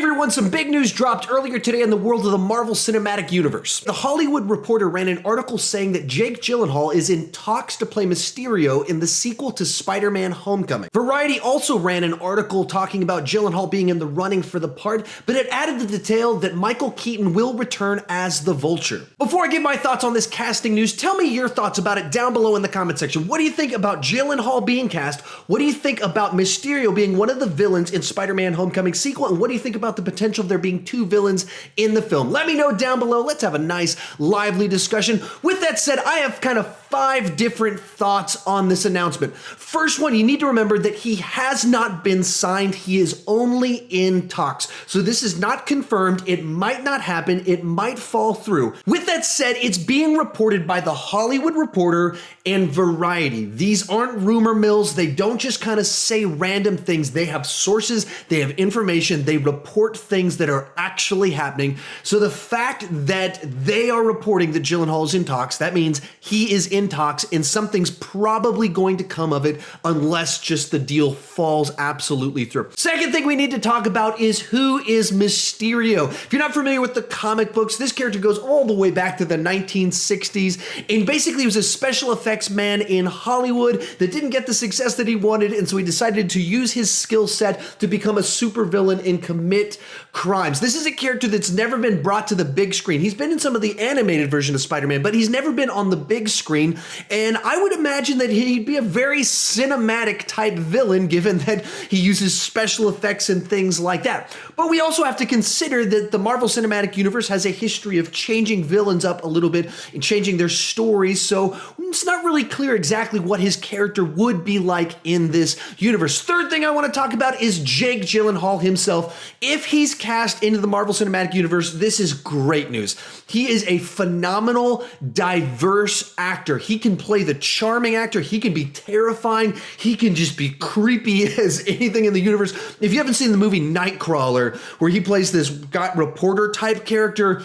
everyone, some big news dropped earlier today in the world of the Marvel Cinematic Universe. The Hollywood Reporter ran an article saying that Jake Gyllenhaal is in talks to play Mysterio in the sequel to Spider-Man Homecoming. Variety also ran an article talking about Gyllenhaal being in the running for the part, but it added the detail that Michael Keaton will return as the Vulture. Before I give my thoughts on this casting news, tell me your thoughts about it down below in the comment section. What do you think about Gyllenhaal being cast? What do you think about Mysterio being one of the villains in Spider-Man Homecoming sequel? And what do you think about the potential of there being two villains in the film? Let me know down below. Let's have a nice, lively discussion. With that said, I have kind of 5 different thoughts on this announcement. First one, you need to remember that he has not been signed. He is only in talks. So this is not confirmed. It might not happen. It might fall through. With that said, it's being reported by The Hollywood Reporter and Variety. These aren't rumor mills. They don't just kind of say random things. They have sources. They have information. They report things that are actually happening. So the fact that they are reporting that Gyllenhaal is in talks, that means he is in talks and something's probably going to come of it unless just the deal falls absolutely through. Second thing we need to talk about is who is Mysterio. If you're not familiar with the comic books, this character goes all the way back to the 1960s and basically was a special effects man in Hollywood that didn't get the success that he wanted, and so he decided to use his skill set to become a supervillain and commit crimes. This is a character that's never been brought to the big screen. He's been in some of the animated version of Spider-Man, but he's never been on the big screen, and I would imagine that he'd be a very cinematic type villain given that he uses special effects and things like that. But we also have to consider that the Marvel Cinematic Universe has a history of changing villains up a little bit and changing their stories, so it's not really clear exactly what his character would be like in this universe. Third thing I want to talk about is Jake Gyllenhaal himself. If he's cast into the Marvel Cinematic Universe, this is great news. He is a phenomenal, diverse actor. He can play the charming actor. He can be terrifying. He can just be creepy as anything in the universe. If you haven't seen the movie Nightcrawler, where he plays this reporter type character,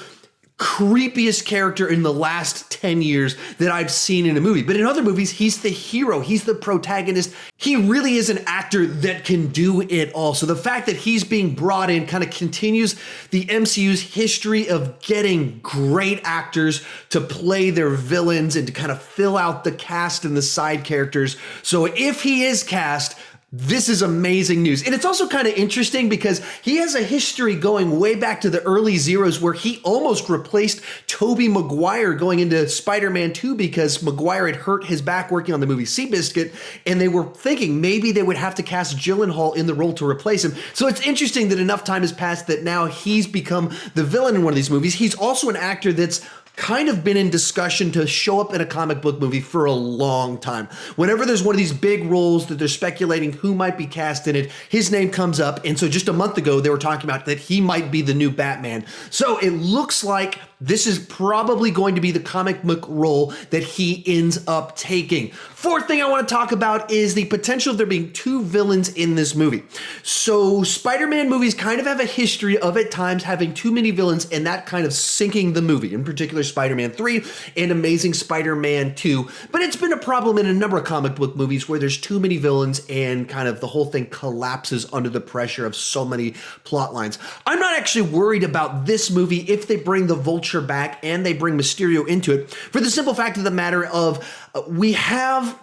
creepiest character in the last 10 years that I've seen in a movie. But in other movies, he's the hero. He's the protagonist. He really is an actor that can do it all. So the fact that he's being brought in kind of continues the MCU's history of getting great actors to play their villains and to kind of fill out the cast and the side characters. So if he is cast, this is amazing news. And it's also kind of interesting because he has a history going way back to the early zeros where he almost replaced Tobey Maguire going into Spider-Man 2 because Maguire had hurt his back working on the movie Seabiscuit, and they were thinking maybe they would have to cast Gyllenhaal in the role to replace him. So it's interesting that enough time has passed that now he's become the villain in one of these movies. He's also an actor that's kind of been in discussion to show up in a comic book movie for a long time. Whenever there's one of these big roles that they're speculating who might be cast in it, his name comes up. And so just a month ago, they were talking about that he might be the new Batman. So it looks like this is probably going to be the comic book role that he ends up taking. Fourth thing I want to talk about is the potential of there being two villains in this movie. So Spider-Man movies kind of have a history of at times having too many villains and that kind of sinking the movie, in particular Spider-Man 3 and Amazing Spider-Man 2. But it's been a problem in a number of comic book movies where there's too many villains and kind of the whole thing collapses under the pressure of so many plot lines. I'm not actually worried about this movie if they bring the Vulture back and they bring Mysterio into it, for the simple fact of the matter of we have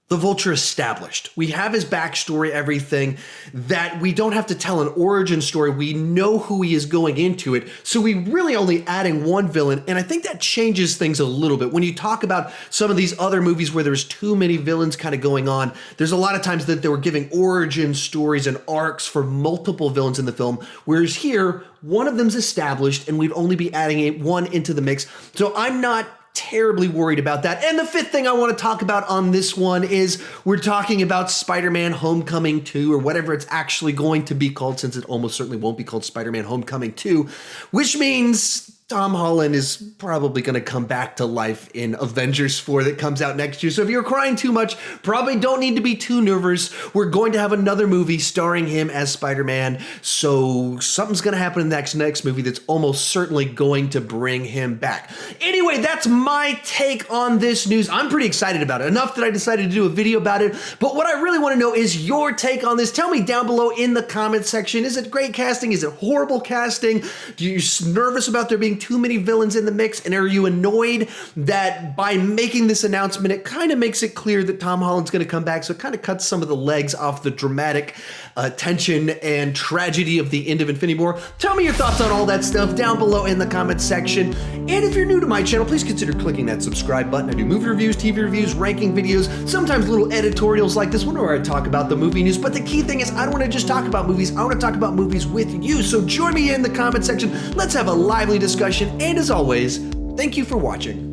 the Vulture established. We have his backstory, everything, that we don't have to tell an origin story. We know who he is going into it. So we really only adding one villain. And I think that changes things a little bit. When you talk about some of these other movies where there's too many villains kind of going on, there's a lot of times that they were giving origin stories and arcs for multiple villains in the film. Whereas here, one of them's established and we'd only be adding one into the mix. So I'm not terribly worried about that. And the fifth thing I want to talk about on this one is we're talking about Spider-Man Homecoming 2, or whatever it's actually going to be called, since it almost certainly won't be called Spider-Man Homecoming 2, which means Tom Holland is probably going to come back to life in Avengers 4 that comes out next year. So if you're crying too much, probably don't need to be too nervous. We're going to have another movie starring him as Spider-Man. So something's going to happen in the next movie that's almost certainly going to bring him back. Anyway, that's my take on this news. I'm pretty excited about it. Enough that I decided to do a video about it. But what I really want to know is your take on this. Tell me down below in the comment section. Is it great casting? Is it horrible casting? Do you nervous about there being too many villains in the mix? And are you annoyed that by making this announcement, it kind of makes it clear that Tom Holland's going to come back? So it kind of cuts some of the legs off the dramatic tension and tragedy of the end of Infinity War. Tell me your thoughts on all that stuff down below in the comment section. And if you're new to my channel, please consider clicking that subscribe button. I do movie reviews, TV reviews, ranking videos, sometimes little editorials like this one where I talk about the movie news. But the key thing is I don't want to just talk about movies. I want to talk about movies with you. So join me in the comment section. Let's have a lively discussion. And as always, thank you for watching.